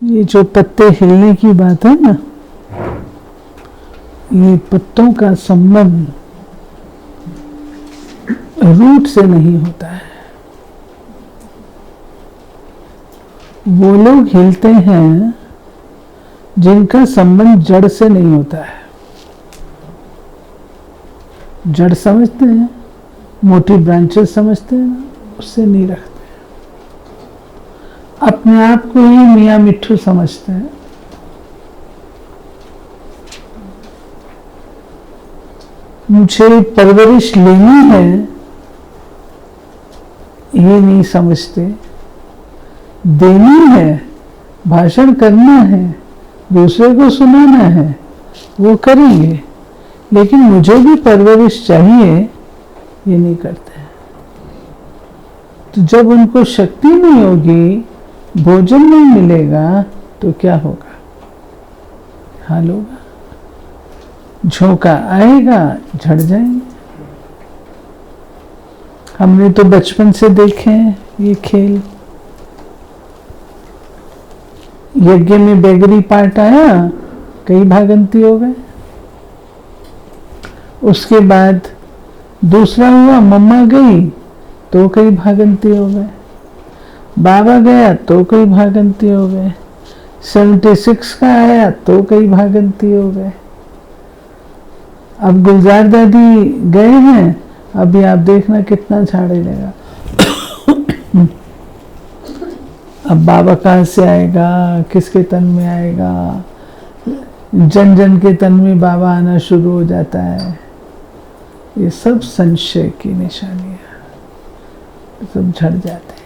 ये जो पत्ते हिलने की बात है ना, ये पत्तों का संबंध रूट से नहीं होता है। वो लोग हिलते हैं जिनका संबंध जड़ से नहीं होता है। जड़ समझते हैं, मोटी ब्रांचेस समझते हैं ना, उससे नहीं रखते। अपने आप को ही मियाँ मिट्ठू समझते हैं। मुझे परवरिश लेनी है ये नहीं समझते, देनी है, भाषण करना है, दूसरे को सुनाना है, वो करेंगे, लेकिन मुझे भी परवरिश चाहिए ये नहीं करते। तो जब उनको शक्ति नहीं होगी, भोजन नहीं मिलेगा, तो क्या होगा? हाल होगा, झोंका आएगा, झड़ जाएंगे। हमने तो बचपन से देखे हैं ये खेल। यज्ञ में बेगरी पार्ट आया, कई भागंती हो गए। उसके बाद दूसरा हुआ, मम्मा गई तो कई भागंती हो गए। बाबा गया तो कई भागंती हो गए। 76 का आया तो कई भागंती हो गए। अब गुलजार दादी गए हैं, अभी आप देखना कितना झाड़ेगा। अब बाबा कहाँ से आएगा, किसके तन में आएगा? जन जन के तन में बाबा आना शुरू हो जाता है। ये सब संशय की निशानियां, सब झड़ जाते हैं।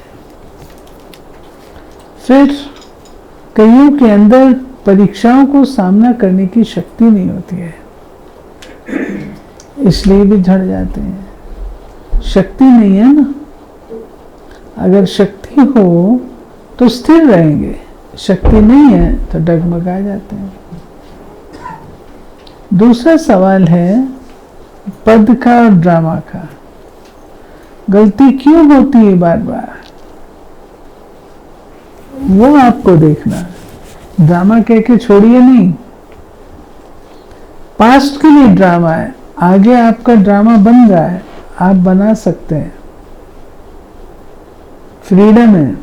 फिर कईयों के अंदर परीक्षाओं को सामना करने की शक्ति नहीं होती है, इसलिए भी झड़ जाते हैं। शक्ति नहीं है ना। अगर शक्ति हो तो स्थिर रहेंगे, शक्ति नहीं है तो डगमगा जाते हैं। दूसरा सवाल है पद का और ड्रामा का। गलती क्यों होती है बार बार, वो आपको देखना। ड्रामा कह के छोड़िए नहीं। पास्ट के लिए ड्रामा है, आगे आपका ड्रामा बन रहा है, आप बना सकते हैं, फ्रीडम है।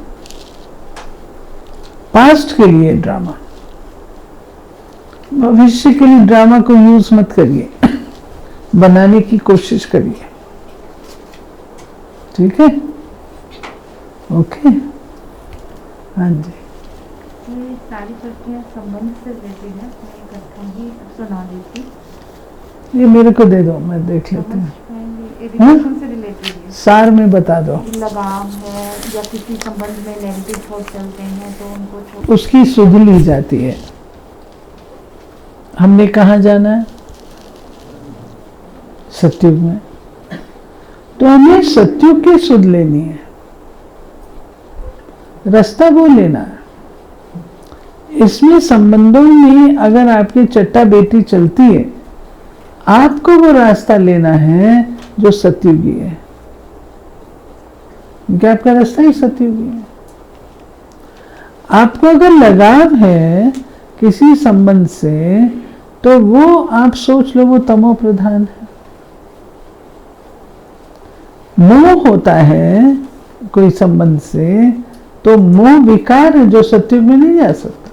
पास्ट के लिए ड्रामा, भविष्य के लिए ड्रामा को यूज मत करिए, बनाने की कोशिश करिए। ठीक है? ओके, हाँ जी। ये सारी प्रश्न संबंध से रिलेटेड है, मैं इकट्ठा ही सुना देती। ये मेरे को दे दो, मैं देख लेती हूँ। रिलेशन से रिलेटेड है, सार में बता दो। लगाव है या किसी संबंध में नेगेटिव थॉट चलते हैं तो उनको उसकी सुध ली जाती है। हमने कहाँ जाना है? सत्युग में। तो हमें सत्युग की सुध लेनी है, रास्ता वो लेना है। इसमें संबंधों में अगर आपकी चट्टा बेटी चलती है, आपको वो रास्ता लेना है जो सत्युगी है, क्योंकि आपका रास्ता ही सत्युगी है। आपको अगर लगाव है किसी संबंध से, तो वो आप सोच लो वो तमो प्रधान है। मोह होता है कोई संबंध से, तो मोह विकार है जो सत्युग में नहीं जा सकता।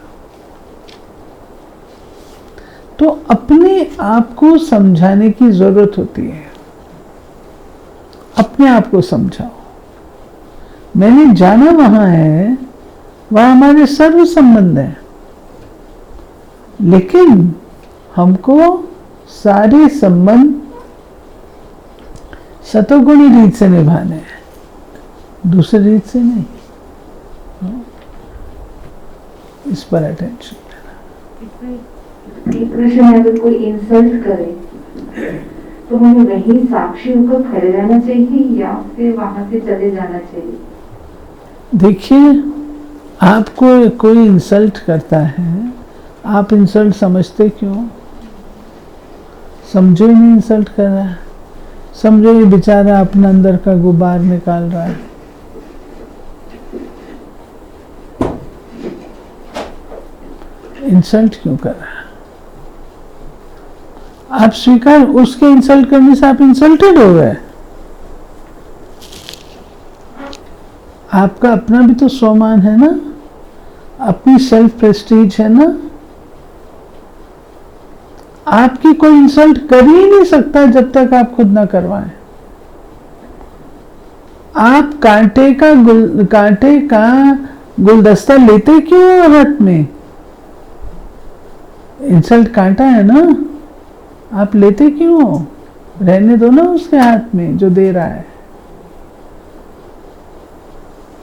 तो अपने आप को समझाने की जरूरत होती है। अपने आप को समझाओ। मैंने जाना वहां है, वहां हमारे सर्व संबंध हैं, लेकिन हमको सारे संबंध सतोगुणी रीत से निभाने हैं, दूसरी रीत से नहीं। इस पर अटेंशन देना। एक प्रश्न है, अगर कोई इंसल्ट करे तो हमें वही साक्षी होकर खड़े रहना चाहिए या फिर वहां से चले जाना चाहिए? देखिए, आपको कोई इंसल्ट करता है, आप इंसल्ट समझते क्यों? समझो ही नहीं इंसल्ट कर रहा है, समझो ये बेचारा अपना अंदर का गुबार निकाल रहा है। इंसल्ट क्यों कर रहा है? आप स्वीकार, उसके इंसल्ट करने से आप इंसल्टेड हो गए। आपका अपना भी तो स्वमान है ना, अपनी सेल्फ प्रेस्टीज है ना। आपकी कोई इंसल्ट कर ही नहीं सकता जब तक आप खुद ना करवाएं। आप कांटे का गुलदस्ता लेते क्यों हो हाथ में? इंसल्ट कांटा है ना, आप लेते क्यों हो? रहने दो ना उसके हाथ में जो दे रहा है।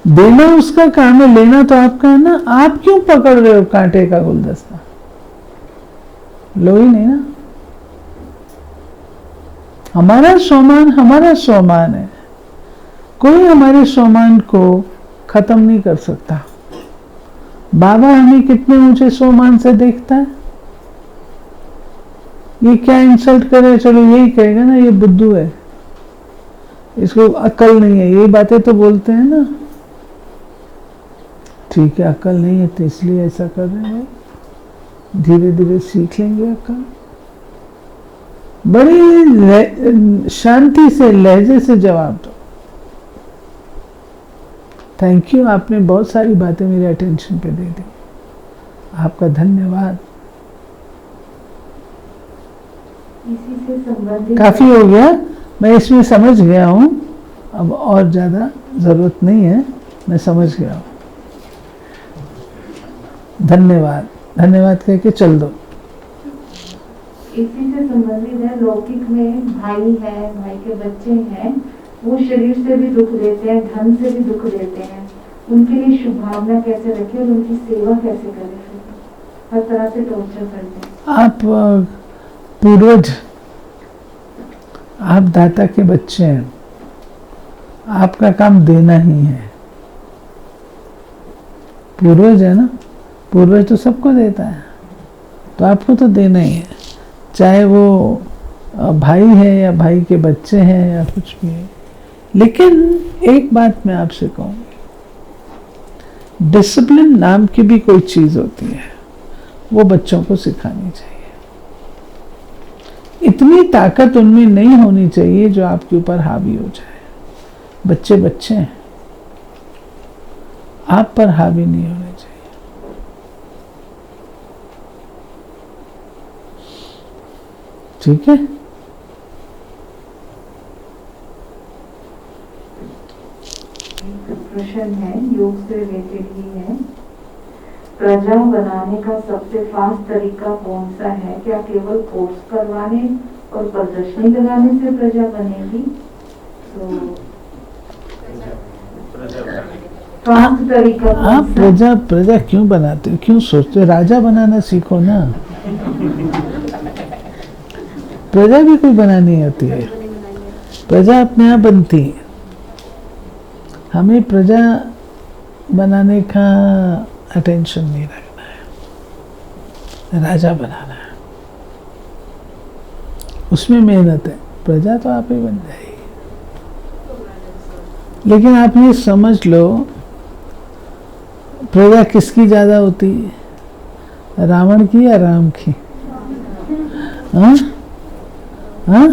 देना उसका काम है, लेना तो आपका है ना। आप क्यों पकड़ रहे हो कांटे का गुलदस्ता? लो ही नहीं ना। हमारा स्वमान है, कोई हमारे स्वमान को खत्म नहीं कर सकता। बाबा हमें कितने ऊंचे स्वमान से देखता है। ये क्या इंसल्ट करे, चलो यही कहेगा ना ये बुद्धू है, इसको अक्ल नहीं है, ये बातें तो बोलते हैं ना। ठीक है, अक्ल नहीं है तो इसलिए ऐसा कर रहे हैं, धीरे धीरे सीख लेंगे अक्ल। बड़ी शांति से, लहजे से जवाब दो। थैंक यू, आपने बहुत सारी बातें मेरे अटेंशन पे दे दी, आपका धन्यवाद। इसी से संबंधित काफी हो गया, मैं इसमें समझ गया हूँ, अब और ज्यादा जरूरत नहीं है, मैं समझ गया हूँ। धन्यवाद, धन्यवाद कह के चल दो। इसी से संबंधित है, लौकिक में भाई है, भाई के बच्चे हैं, वो शरीर से भी दुख देते हैं, धन से भी दुख देते हैं। उनके लिए शुभ भावना कैसे रखें और उनकी सेवा कैसे करें? हर तरह से टॉर्चर करते हैं। आप पूर्वज, आप दाता के बच्चे हैं, आपका काम देना ही है। पूर्वज है ना, पूर्वज तो सबको देता है, तो आपको तो देना ही है, चाहे वो भाई है या भाई के बच्चे हैं या कुछ भी है। लेकिन एक बात मैं आपसे कहूंगी, डिसिप्लिन नाम की भी कोई चीज होती है, वो बच्चों को सिखानी चाहिए। इतनी ताकत उनमें नहीं होनी चाहिए जो आपके ऊपर हावी हो जाए। बच्चे बच्चे हैं, आप पर हावी नहीं होने चाहिए। ठीक है? प्रश्न है, योग से रिलेटेड ही है। प्रजा बनाने का सबसे फास्ट तरीका कौन सा है? क्या केवल कोर्स करवाने और प्रदर्शनी लगाने से प्रजा बनेगी? तो फास्ट तरीका आप प्रजा क्यों बनाते हो, क्यों सोचते हो? राजा बनाना सीखो ना। प्रजा भी कोई बनानी होती है, प्रजा अपने आप बनती है। हमें प्रजा बनाने का अटेंशन नहीं रखना है, राजा बनाना है, उसमें मेहनत है। प्रजा तो आप ही बन जाएगी। लेकिन आप ये समझ लो, प्रजा किसकी ज्यादा होती है, रावण की या राम की? हाँ हाँ,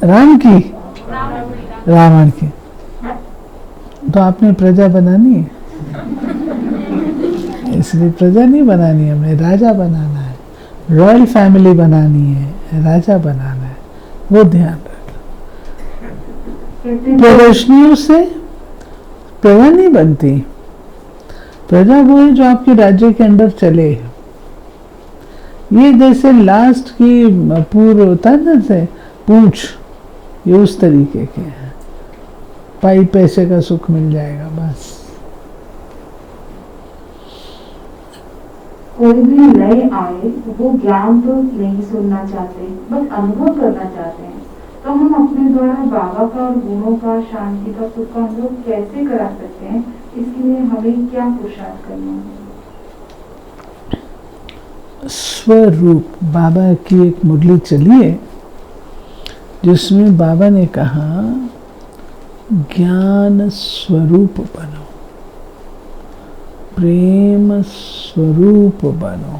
राम की, रावण की। तो आपने प्रजा बनानी है, इसलिए प्रजा नहीं बनानी, हमने राजा बनाना है, रॉयल फैमिली बनानी है, राजा बनाना है, वो ध्यान रखना। प्रदर्शनियों से प्रजा नहीं बनती। प्रजा वो है जो आपके राज्य के अंदर चले। ये जैसे लास्ट की पूर्व होता है ना, जैसे पूंछ, ये उस तरीके के हैं। पाई पैसे का सुख मिल जाएगा बस। कोई भी नए आए, वो ज्ञान तो नहीं सुनना चाहते, बस अनुभव करना चाहते हैं। तो हम अपने द्वारा बाबा का और गुणों का, शांति का, सुख का अनुभव कैसे करा सकते हैं? इसके लिए हमें क्या पुरुषार्थ करना है? स्वरूप, बाबा की एक मुरली चली है जिसमें बाबा ने कहा, ज्ञान स्वरूप बनो। प्रेम स्वरूप बनो,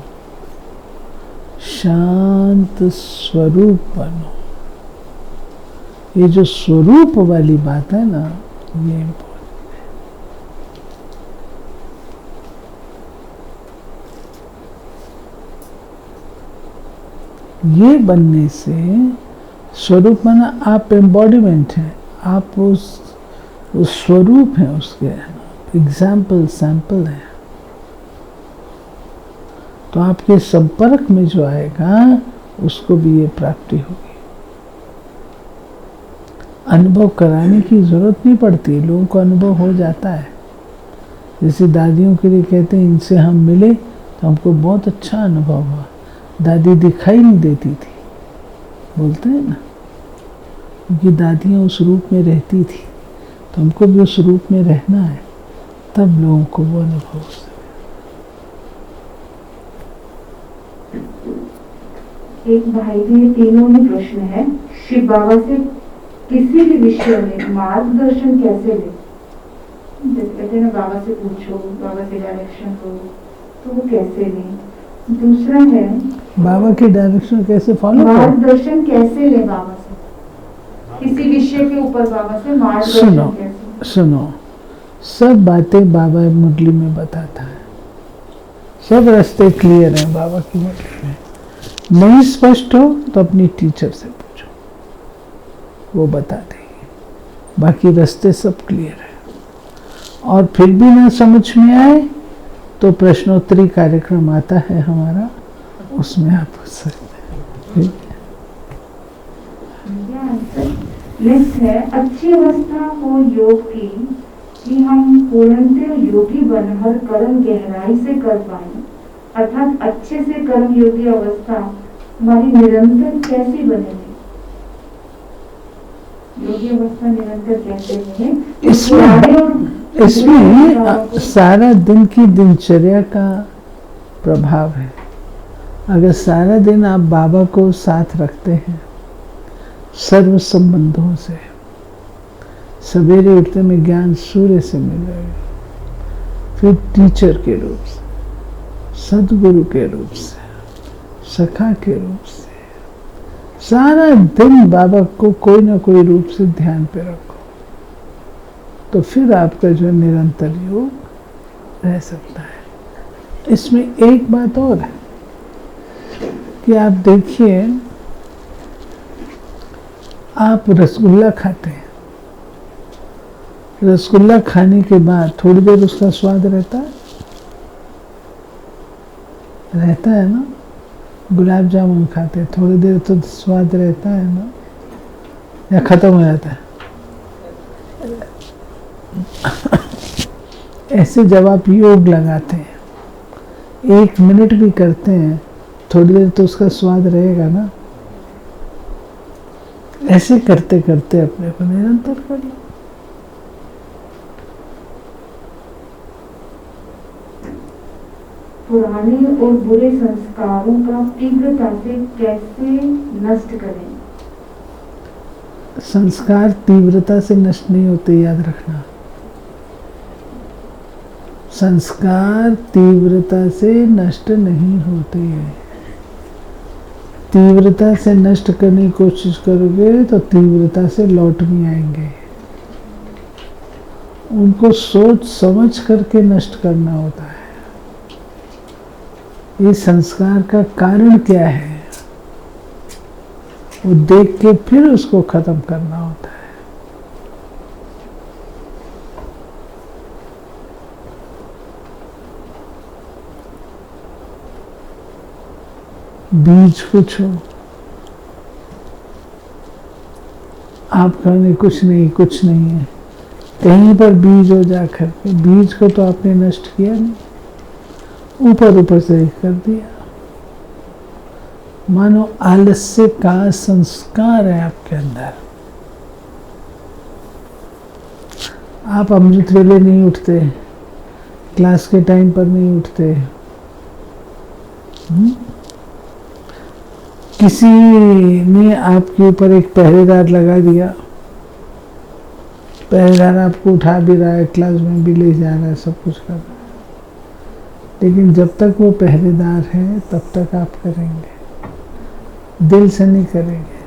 शांत स्वरूप बनो। ये जो स्वरूप वाली बात है ना, ये इम्पोर्टेंट है। ये बनने से, स्वरूप माना आप एम्बॉडीमेंट हैं, आप उस स्वरूप हैं, उसके एग्जाम्पल सैंपल है। तो आपके संपर्क में जो आएगा उसको भी ये प्राप्ति होगी। अनुभव कराने की जरूरत नहीं पड़ती, लोगों को अनुभव हो जाता है। जैसे दादियों के लिए कहते हैं, इनसे हम मिले तो हमको बहुत अच्छा अनुभव हुआ, दादी दिखाई नहीं देती थी, बोलते हैं ना, क्योंकि दादियाँ उस रूप में रहती थी। तो हमको भी उस रूप में रहना है, तब लोगों को वो अनुभव हो सके। एक भाई के तीनों ही प्रश्न है। शिव बाबा से किसी भी विषय में मार्गदर्शन कैसे ले? जैसे कहते हैं ना, बाबा से पूछो, बाबा से डायरेक्शन लो, तो वो कैसे ले? दूसरा है, बाबा की डायरेक्शन कैसे फॉलो करें? मार्गदर्शन कैसे ले बाबा से, किसी विषय के ऊपर बाबा से मार्गदर्शन कैसे? सुनो, सब बातें बाबा मुरली में बताता है, सब रास्ते क्लियर हैं बाबा की मुरली में। नहीं स्पष्ट हो तो अपनी टीचर से पूछो, वो बता देंगे। बाकी रास्ते सब क्लियर है। और फिर भी ना समझ में आए तो प्रश्नोत्तरी कार्यक्रम आता है हमारा, उसमें आप पूछ सकते हैं। नेक्स्ट है, अच्छी अवस्था हो योग की कि हम पूर्णतः योगी बनकर कर्म गहराई से कर पाए, अर्थात अच्छे से कर्म योगी अवस्था हमारी निरंतर कैसी बनेगी? योगी अवस्था निरंतर कैसे बने? इसमें सारा दिन की दिनचर्या का प्रभाव है। अगर सारा दिन आप बाबा को साथ रखते हैं, सर्व संबंधों से, सवेरे उठते में ज्ञान सूर्य से मिलेगा, फिर टीचर के रूप से, सदगुरु के रूप से, सखा के रूप से, सारा दिन बाबा को कोई ना कोई रूप से ध्यान पे रखो, तो फिर आपका जो निरंतर योग रह सकता है। इसमें एक बात और है कि आप देखिए, आप रसगुल्ला खाते हैं, रसगुल्ला खाने के बाद थोड़ी देर उसका स्वाद रहता है ना। गुलाब जामुन खाते हैं, थोड़ी देर तो स्वाद रहता है ना, या खत्म हो जाता है। ऐसे जब आप योग लगाते हैं, 1 मिनट भी करते हैं, थोड़ी देर तो उसका स्वाद रहेगा ना। ऐसे करते करते अपने को निरंतर कर लो। पुराने और बुरे संस्कारों का तीव्रता से कैसे नष्ट करें? संस्कार तीव्रता से नष्ट नहीं होते, याद रखना। संस्कार तीव्रता से नष्ट नहीं होते हैं। तीव्रता से नष्ट करने की कोशिश करोगे तो तीव्रता से लौट नहीं आएंगे। उनको सोच समझ करके नष्ट करना होता है। ये संस्कार का कारण क्या है, वो देख के फिर उसको खत्म करना होता है। बीज कुछ हो, आप कहने कुछ नहीं है, कहीं पर बीज हो जाकर के, बीज को तो आपने नष्ट किया नहीं, ऊपर से कर दिया। मानो आलस्य का संस्कार है आपके अंदर। आप अमृत वेले नहीं उठते, क्लास के टाइम पर नहीं उठते, किसी ने आपके ऊपर एक पहरेदार लगा दिया, पहरेदार आपको उठा भी रहा है, क्लास में भी ले जा रहा है, सब कुछ कर रहा है, लेकिन जब तक वो पहरेदार है तब तक आप करेंगे, दिल से नहीं करेंगे।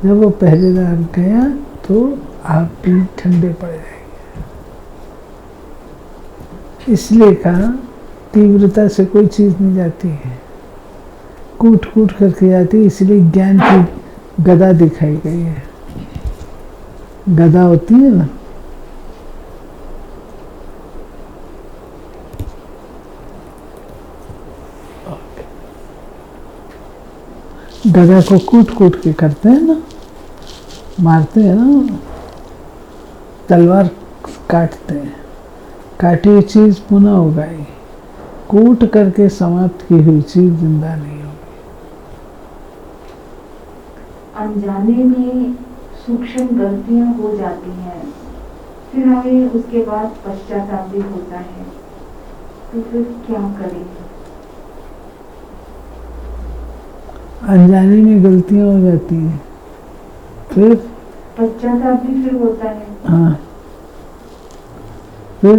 जब वो पहरेदार गया तो आप भी ठंडे पड़ जाएंगे। इसलिए कहा तीव्रता से कोई चीज़ नहीं जाती है, कूट कूट करके जाती है। इसलिए ज्ञान की गदा दिखाई गई है। गदा होती है ना, गदा को कूट कूट के करते हैं ना, मारते हैं ना, तलवार काटते हैं, काटी हुई चीज पुनः उगाई, कूट करके समाप्त की हुई चीज जिंदा नहीं होगी। अनजाने में सूक्ष्म गलतियां हो जाती हैं, फिर हमें उसके बाद पश्चाताप भी होता है, तो फिर क्या करें? अनजाने में गलतियां हो जाती हैं, फिर पश्चाताप भी फिर होता है। हाँ, फिर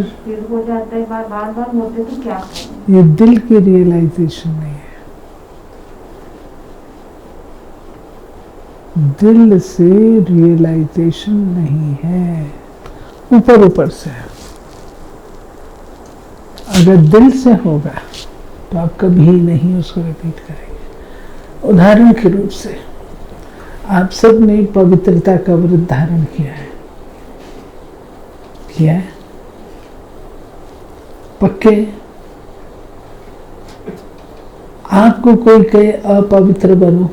हो जाता है, बार बार होते, तो क्या करें? ये दिल की रियलाइजेशन नहीं है। दिल से रियलाइजेशन नहीं है, ऊपर ऊपर से है। अगर दिल से होगा तो आप कभी नहीं उसको रिपीट करेंगे। उदाहरण के रूप से आप सब ने पवित्रता का व्रत धारण किया है पक्के। आपको कोई कहे अपवित्र बनो,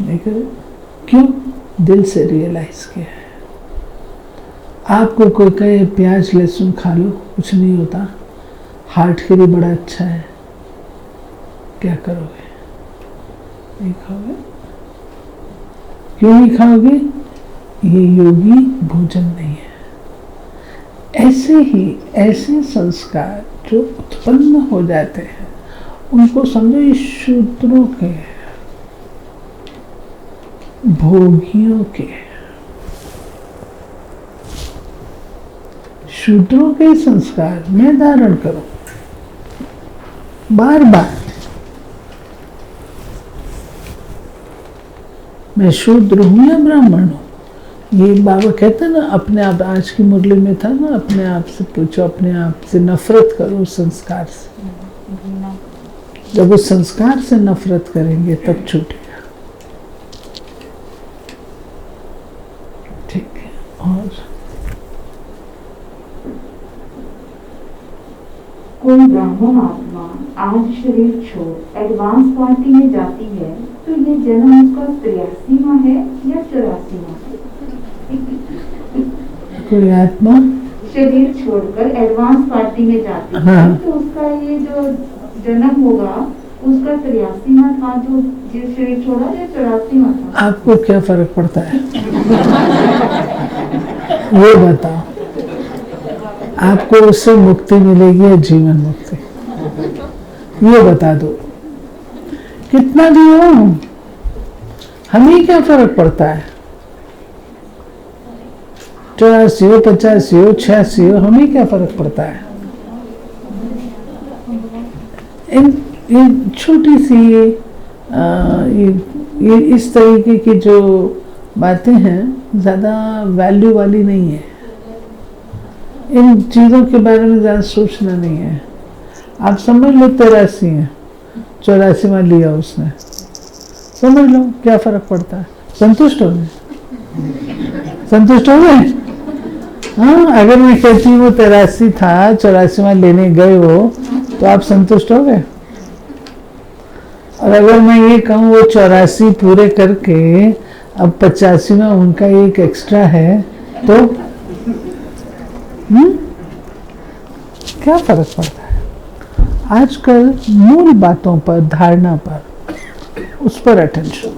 नहीं करे, क्यों? दिल से रियलाइज किया है। आपको कोई कहे प्याज लहसुन खा लो, कुछ नहीं होता, हार्ट के लिए बड़ा अच्छा है, क्या करोगे? नहीं खाओगे। क्यों नहीं खाओगे? ये योगी भोजन नहीं है। ऐसे ही ऐसे संस्कार जो उत्पन्न हो जाते हैं उनको समझो ये शूद्रों के, भोगियों के, शूद्रों के संस्कार में धारण करो बार बार। मैं शूद्र हूं या ब्राह्मण हूं, ये बाबा कहते हैं ना, अपने आप, आज की मुरली में था ना, अपने आप से पूछो, अपने आप से नफरत करो उस संस्कार से। जब उस संस्कार से नफरत करेंगे तब छूटेगा। ठीक है। और कोई ब्राह्मण आत्मा आज शरीर छोड़ एडवांस पार्टी में जाती है, तो ये जन्म उसका 83वां है या 84वां है? कोई आत्मा शरीर छोड़कर एडवांस पार्टी में जाती है, हाँ। तो उसका ये जो जन्म होगा उसका 83वां था जो जिस शरीर छोड़ा, या 84वां था? आपको क्या फर्क पड़ता है? ये बताओ, आपको उससे मुक्ति मिलेगी या जीवन मुक्ति? ये बता दो। कितना भी हो, हमें क्या फर्क पड़ता है? 84 हो, 85 हो, 86 हो, हमें क्या फर्क पड़ता है? ये छोटी सी ये इस तरीके की जो बातें हैं ज़्यादा वैल्यू वाली नहीं है। इन चीज़ों के बारे में ज़्यादा सोचना नहीं है। आप समझ लो 83 है, 84वां लिया उसने, समझ लो, क्या फर्क पड़ता है? संतुष्ट हो गए? संतुष्ट हो गए? हाँ, अगर मैं कहती हूँ वो 83 था, 84वां लेने गए हो, तो आप संतुष्ट हो गए? और अगर मैं ये कहूँ वो 84 पूरे करके अब 85वां उनका एक एक्स्ट्रा है, तो क्या फर्क पड़ता है? आजकल मूल बातों पर, धारणा पर, उस पर अटेंशन।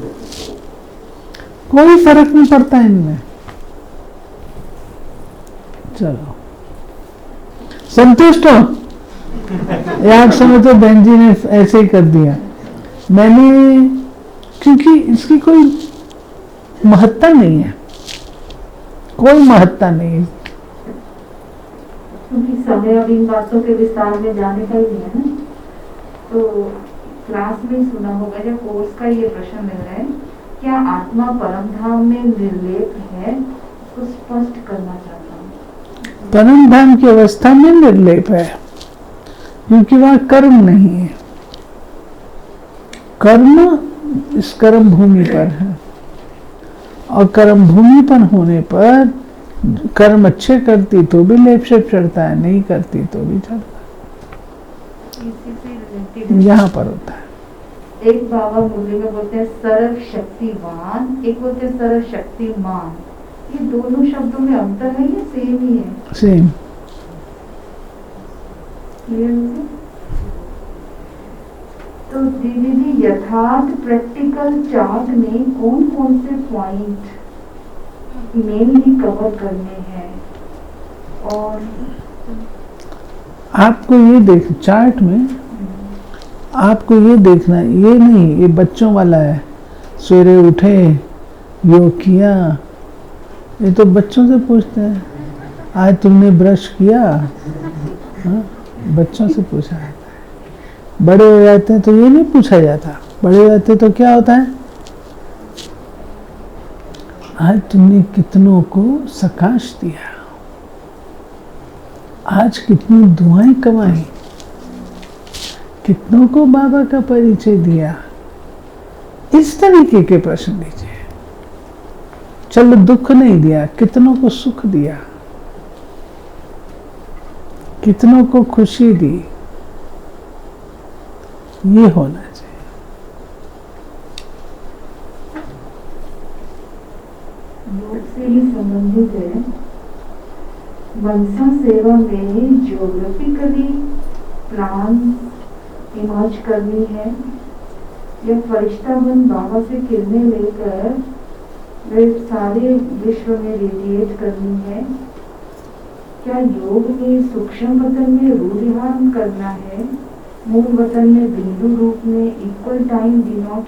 कोई फर्क नहीं पड़ता इनमें। चलो, संतुष्ट हो? या आप समझो बहन जी ने ऐसे ही कर दिया, मैंने, क्योंकि इसकी कोई महत्ता नहीं है, कोई महत्ता नहीं है। क्योंकि समय अब इन बातों के विस्तार में जाने का ही नहीं है ना, तो क्लास में सुना होगा जब कोर्स का ये प्रश्न मिल रहा है, क्या आत्मा परम धाम में निर्लेप है, उसको स्पष्ट करना चाहता हूँ। परम धाम की अवस्था में निर्लेप है, क्योंकि वहां कर्म नहीं है। कर्म इस कर्म भूमि पर है, और कर्म भूमि पर होने पर कर्म अच्छे करती तो भी लेप से चढ़ता है, नहीं करती तो भी चढ़ता है। यहाँ पर होता है। एक बाबा मुरली में बोलते हैं सर्व शक्तिवान, एक बोलते हैं सर्व शक्तिमान। ये दोनों शब्दों में अंतर है या सेम ही है? सेम। तो दीदी जी, यथार्थ प्रैक्टिकल चार्ट में कौन कौन से पॉइंट मेनली कवर करने हैं? और आपको ये देख, चार्ट में आपको ये देखना, ये नहीं, ये बच्चों वाला है। सवेरे उठे, योग किया, ये तो बच्चों से पूछते हैं, आज तुमने ब्रश किया? हाँ, बच्चों से पूछा जाता है। बड़े हो जाते हैं तो ये नहीं पूछा जाता। बड़े हो जाते तो क्या होता है, आज तुमने कितनों को सकाश दिया, आज कितनी दुआएं कमाई, कितनों को बाबा का परिचय दिया। इस तरीके के प्रश्न लीजिए। चलो दुख नहीं दिया, कितनों को सुख दिया, कितनों को खुशी दी, ये होना चाहिए। योग से ही संबंधित है। मनसा सेवा में ज्योग्राफिकली प्लान इमर्ज करनी है, या फरिश्ता बन बाबा से किरणें लेकर वे सारे विश्व में रेडिएट करनी है? क्या योग में सूक्ष्म वतन में रूढ़िहान करना है, मूल वतन में बिंदु रूप में इक्वल टाइम डिनोट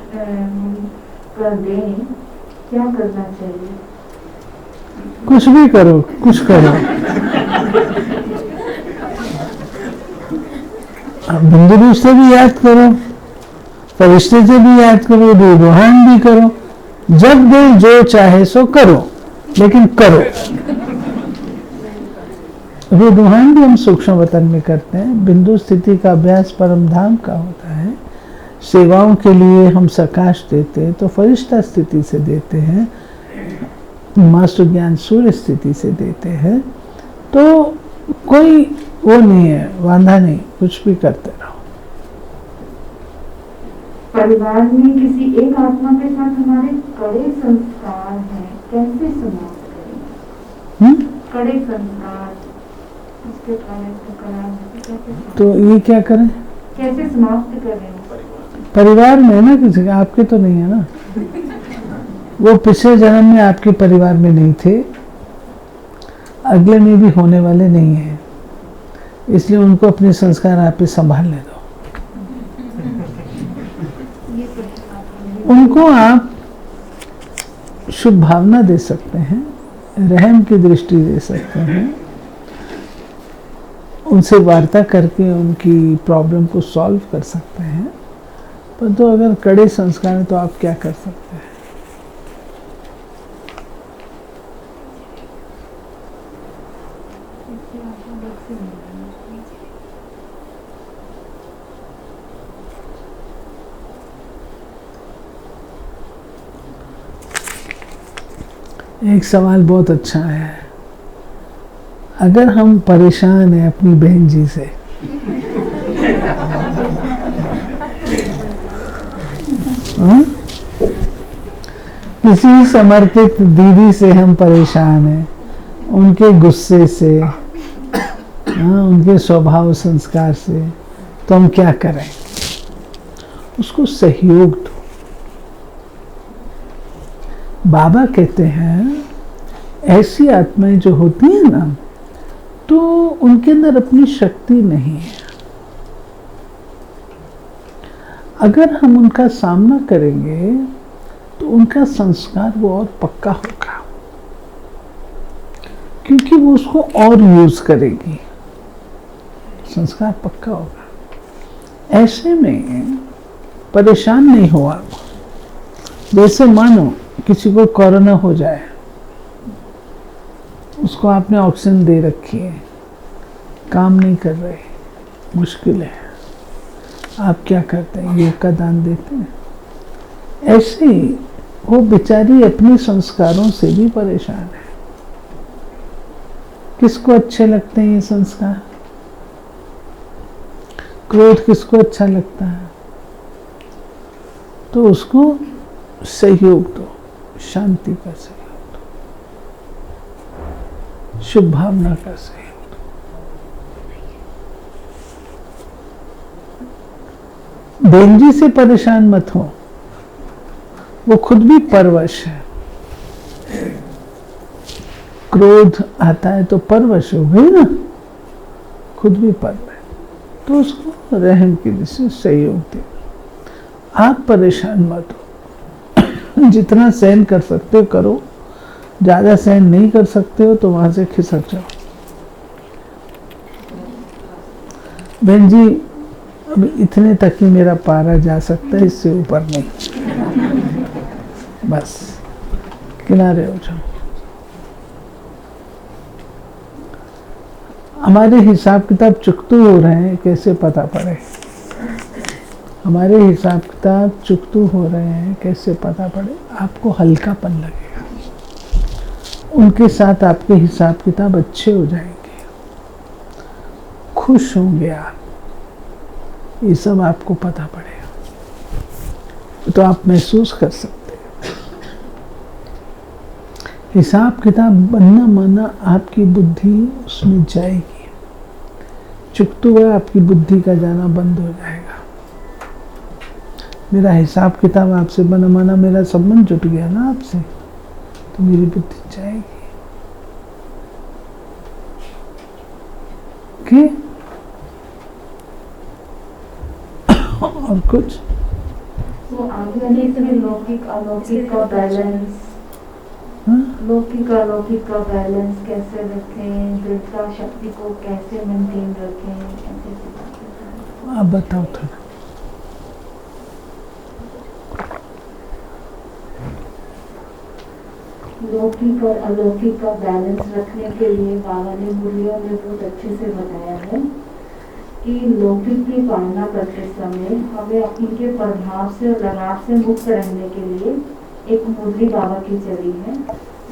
कर दें? क्या करना चाहिए? कुछ भी करो, कुछ करो। बिंदु रूप से भी याद करो, फरिश्ते से भी याद करो, रूहान भी करो, जब दिल जो चाहे सो करो, लेकिन करो। रूहान भी हम सूक्ष्म वतन में करते हैं। बिंदु स्थिति का अभ्यास परम धाम का होता है। सेवाओं के लिए हम सकाश देते हैं तो फरिश्ता स्थिति से देते हैं, मास्टर ज्ञान सूर्य स्थिति से देते हैं। तो कोई वो नहीं है, वांधा नहीं, कुछ भी करते रहो। परिवार में किसी एक आत्मा के साथ हमारे कड़े संस्कार हैं, कैसे समाप्त करें? कड़े संस्कार, उसके तो ये क्या करें, कैसे समाप्त करें? परिवार में ना, किसी का, आपके तो नहीं है ना। वो पिछले जन्म में आपके परिवार में नहीं थे, अगले में भी होने वाले नहीं है, इसलिए उनको अपने संस्कार आप पे संभालने दो। उनको आप शुभ भावना दे सकते हैं, रहम की दृष्टि दे सकते हैं, उनसे वार्ता करके उनकी प्रॉब्लम को सॉल्व कर सकते हैं। पर तो अगर कड़े संस्कार हैं तो आप क्या कर सकते हैं? एक सवाल बहुत अच्छा है। अगर हम परेशान हैं अपनी बहन जी से, किसी समर्पित दीदी से हम परेशान हैं, उनके गुस्से से, उनके स्वभाव संस्कार से, तो हम क्या करें? उसको सहयोग दो। बाबा कहते हैं ऐसी आत्माएं जो होती हैं ना, तो उनके अंदर अपनी शक्ति नहीं है। अगर हम उनका सामना करेंगे तो उनका संस्कार वो और पक्का होगा, क्योंकि वो उसको और यूज करेगी। संस्कार पक्का होगा। ऐसे में परेशान नहीं हुआ। जैसे मानो किसी को कोरोना हो जाए, उसको आपने ऑक्सीजन दे रखी है, काम नहीं कर रहे, मुश्किल है, आप क्या करते हैं? योग का दान देते हैं। ऐसे ही वो बेचारी अपने संस्कारों से भी परेशान है। किसको अच्छे लगते हैं ये संस्कार? क्रोध किसको अच्छा लगता है? तो उसको सहयोग दो, शांति का सहयोग दो, शुभ भावना का सहयोग दो। बहन जी से परेशान मत हो, वो खुद भी परवश है। क्रोध आता है तो परवश हो गई ना, खुद भी परवश, तो उसको रहम की दृष्टि से सहयोग दे। आप परेशान मत हो, जितना सहन कर सकते हो करो, ज्यादा सहन नहीं कर सकते हो तो वहां से खिसक जाओ। बहन जी अब इतने तक ही मेरा पारा जा सकता है, इससे ऊपर नहीं, बस किनारे हो जाओ। हमारे हिसाब किताब चुकतू हो रहे हैं, कैसे पता पड़े? हमारे हिसाब किताब चुकतू हो रहे हैं, कैसे पता पड़े? आपको हल्कापन लगेगा, उनके साथ आपके हिसाब किताब अच्छे हो जाएंगे, खुश होंगे आप, ये सब आपको पता पड़ेगा, तो आप महसूस कर सकते हैं। हिसाब किताब बनना माना आपकी बुद्धि उसमें जाएगी, चुकतू है आपकी बुद्धि का जाना बंद हो जाएगा। मेरा हिसाब किताब आपसे बना माना मेरा संबंध जुट गया ना आपसे, तो मेरी बुद्धि जाएगी। ओके? और कुछ तो आगे वाले इसमें लौकिक अलौकिक का बैलेंस, लौकिक अलौकिक का बैलेंस कैसे रखें, दृढ़ता शक्ति को कैसे मेंटेन रखें, ऐसे आप बताओ थोड़ा। लौकिक और अलौकिक का बैलेंस रखने के लिए बाबा ने मूल्यों में बहुत अच्छे से बताया है कि लौकिक की पालना करते समय हमें उनके प्रभाव से और लगाव से मुक्त रहने के लिए एक मुरली बाबा की चली है।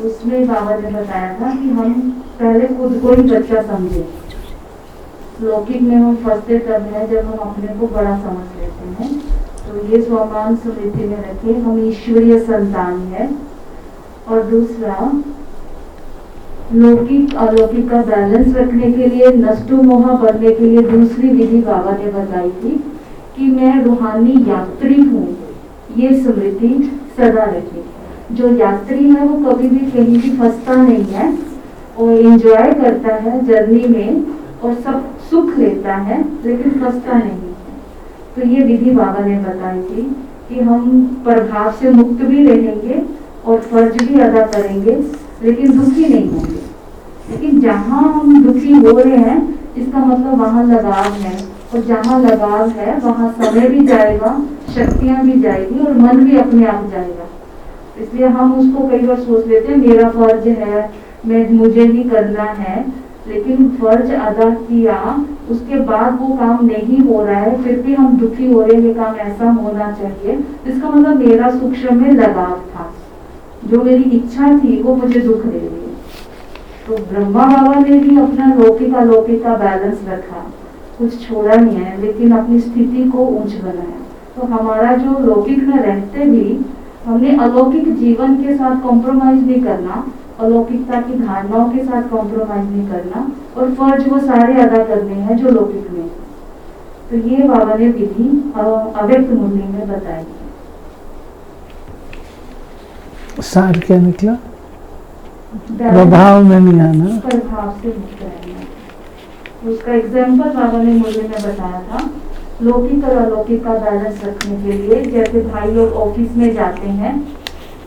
उसमें बाबा ने बताया था कि हम पहले खुद को ही बच्चा समझे। लौकिक में हम फंसते तब है जब हम अपने को बड़ा समझ लेते हैं, तो ये स्वमान स्मृति में रखे हम ईश्वरीय संतान है। और दूसरा, लौकिक अलौकिक का बैलेंस रखने के लिए, नष्टो मोह बनने के लिए दूसरी विधि बाबा ने बताई थी कि मैं रूहानी यात्री हूँ, ये स्मृति सदा रखे। जो यात्री है वो कभी भी कहीं भी फंसता नहीं है और एंजॉय करता है जर्नी में और सब सुख लेता है, लेकिन फंसता नहीं है। तो ये विधि बाबा ने बताई थी कि हम प्रभाव से मुक्त भी रहेंगे और फर्ज भी अदा करेंगे, लेकिन दुखी नहीं होंगे। लेकिन जहाँ हम दुखी हो रहे हैं इसका मतलब वहाँ लगाव है, और जहाँ लगाव है वहाँ समय भी जाएगा, शक्तियाँ भी जाएगी और मन भी अपने आप जाएगा। इसलिए हम उसको कई बार सोच लेते हैं मेरा फर्ज है, मुझे ही करना है, लेकिन फर्ज अदा किया उसके बाद वो काम नहीं हो रहा है, फिर भी हम दुखी हो रहे हैं, ये काम ऐसा होना चाहिए। इसका मतलब मेरा सूक्ष्म में लगाव था, जो मेरी इच्छा थी वो मुझे दुख दे रही है। तो ब्रह्मा बाबा ने भी अपना लौकिक अलौकिक का बैलेंस रखा, कुछ छोड़ा नहीं है, लेकिन अपनी स्थिति को ऊंच बनाया। तो हमारा जो लौकिक में रहते भी हमने अलौकिक जीवन के साथ कॉम्प्रोमाइज नहीं करना, अलौकिकता की धारणाओं के साथ कॉम्प्रोमाइज नहीं करना, और फर्ज वो सारे अदा करने हैं जो लौकिक में। तो ये बाबा ने विधि अव्यक्त मुरली में बताई। सार क्या निकला? प्रभाव में नहीं आना, प्रभाव से मुक्त रहना। उसका एग्जाम्पल बाबा ने मुरली में बताया था। लौकिक और अलौकिक का बैलेंस रखने के लिए, जैसे भाई लोग ऑफिस में जाते हैं,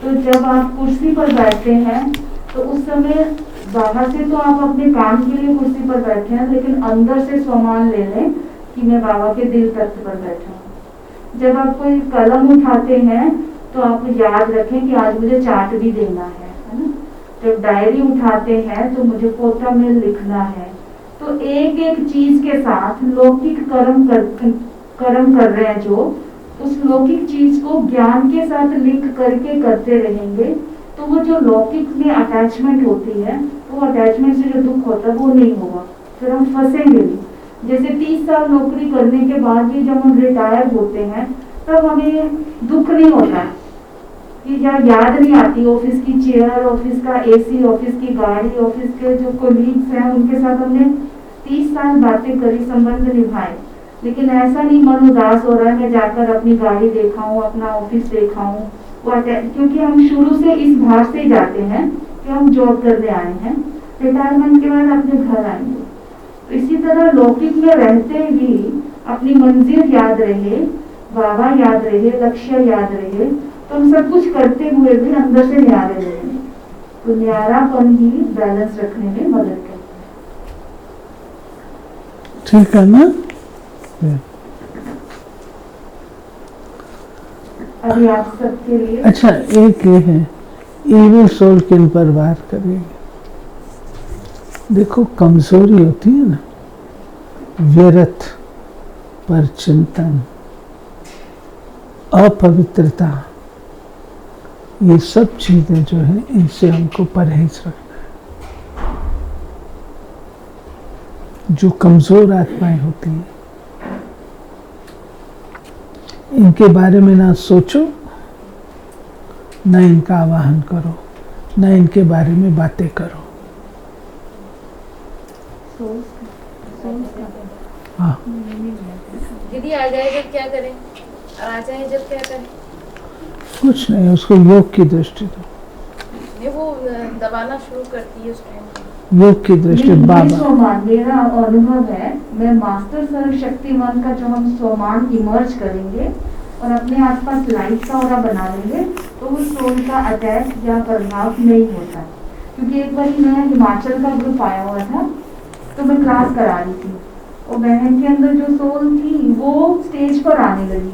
तो जब आप कुर्सी पर बैठते हैं तो उस समय बाहर से तो आप अपने काम के लिए कुर्सी पर बैठे हैं, लेकिन अंदर से स्वमान ले लें कि मैं बाबा के दिल तख्त पर बैठा हूँ। जब आप कोई कलम उठाते हैं तो आप याद रखें कि आज मुझे चार्ट भी देना है ना। जब डायरी उठाते हैं तो मुझे पोता में लिखना है। तो एक एक चीज के साथ लौकिक कर्म कर रहे हैं, जो उस लौकिक चीज को ज्ञान के साथ लिंक करके करते रहेंगे, तो वो जो लौकिक में अटैचमेंट होती है, वो अटैचमेंट से जो दुख होता है वो नहीं होगा, फिर हम फंसेंगे नहीं। जैसे 30 साल नौकरी करने के बाद भी जब हम रिटायर होते हैं तब हमें दुख नहीं होता कि याद नहीं आती ऑफिस की चेयर, ऑफिस का एसी, ऑफिस की गाड़ी, ऑफिस के जो कोलीग्स हैं उनके साथ हमने 30 साल बातें करी, संबंध निभाए, लेकिन ऐसा नहीं मन उदास हो रहा है मैं जाकर अपनी गाड़ी देखा हूँ, अपना ऑफिस देखा हूँ। क्योंकि हम शुरू से इस भाव से जाते हैं कि हम जॉब करने आए हैं, रिटायरमेंट के बाद अपने घर आएंगे। तो इसी तरह लौकिक में रहते ही अपनी मंजिल याद रहे, बाबा याद रहे, लक्ष्य याद रहे, तो हम सब कुछ करते हुए भी अंदर से न्यारे रहेंगे। तो न्यारापन ही बैलेंस रखने में मदद करता है। ठीक है ना? अभी आप सबके लिए अच्छा, एक ये है, इविल सोल किन पर वार करेगी? देखो, कमजोरी होती है ना, व्यर्थ पर चिंतन, अपवित्रता, ये सब चीजें जो है इनसे हमको परहेज रखना है। जो कमजोर आत्माएं होती हैं इनके बारे में ना सोचो, ना इनका आवाहन करो, ना इनके बारे में बातें करो। हाँ, दीदी आ जाए जब क्या करें, आ जाए जब क्या करें? कुछ नहीं, उसको योग की दृष्टि दो। नहीं, वो दबाना शुरू करती है उस टाइम। योग की दृष्टि बाबा। सोमान मेरा अनुभव है, मैं मास्टर सर्वशक्तिमान का जो हम सोमान इमर्ज करेंगे और अपने आसपास लाइट का ऑरा बना लेंगे, तो उस सोल का अटैक या प्रभाव नहीं होता। क्योंकि एक बार मैं हिमाचल का ग्रुप आया हुआ था, तो मैं क्लास करा रही थी और बहन के अंदर जो सोल थी वो स्टेज पर आने लगी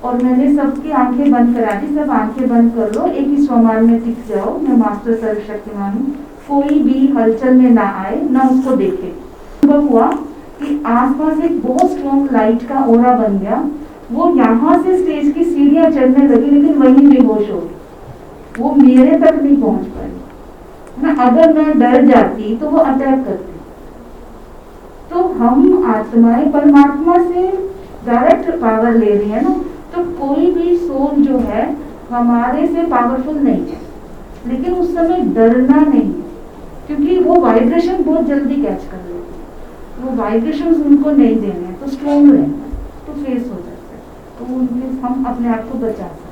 और मैंने सबकी आंखें बंद करा दी, सब आंखें बंद कर लो, एक ही स्वमान में टिक जाओ, मैं मास्टर सर्वशक्तिमान हूँ, कोई भी हलचल में ना आए, ना उसको देखे। अनुभव हुआ कि आसपास एक बहुत स्ट्रॉन्ग लाइट का ओरा बन गया, वो यहाँ से स्टेज की सीढ़ियां चढ़ने लगी, लेकिन वहीं बेहोश हो गई, वो मेरे तक नहीं पहुंच पाई ना। अगर मैं डर जाती तो वो अटैक करती। तो हम आत्माएं परमात्मा से डायरेक्ट पावर ले रही है ना, तो कोई भी सोल जो है हमारे से पावरफुल नहीं है, लेकिन उस समय डरना नहीं है, क्योंकि वो वाइब्रेशन बहुत जल्दी कैच कर लेते हैं, वो वाइब्रेशन उनको नहीं देने हैं, तो स्ट्रॉन्ग रहना, तो फेस हो जाता है, तो उनके हम अपने आप को बचा सकते हैं।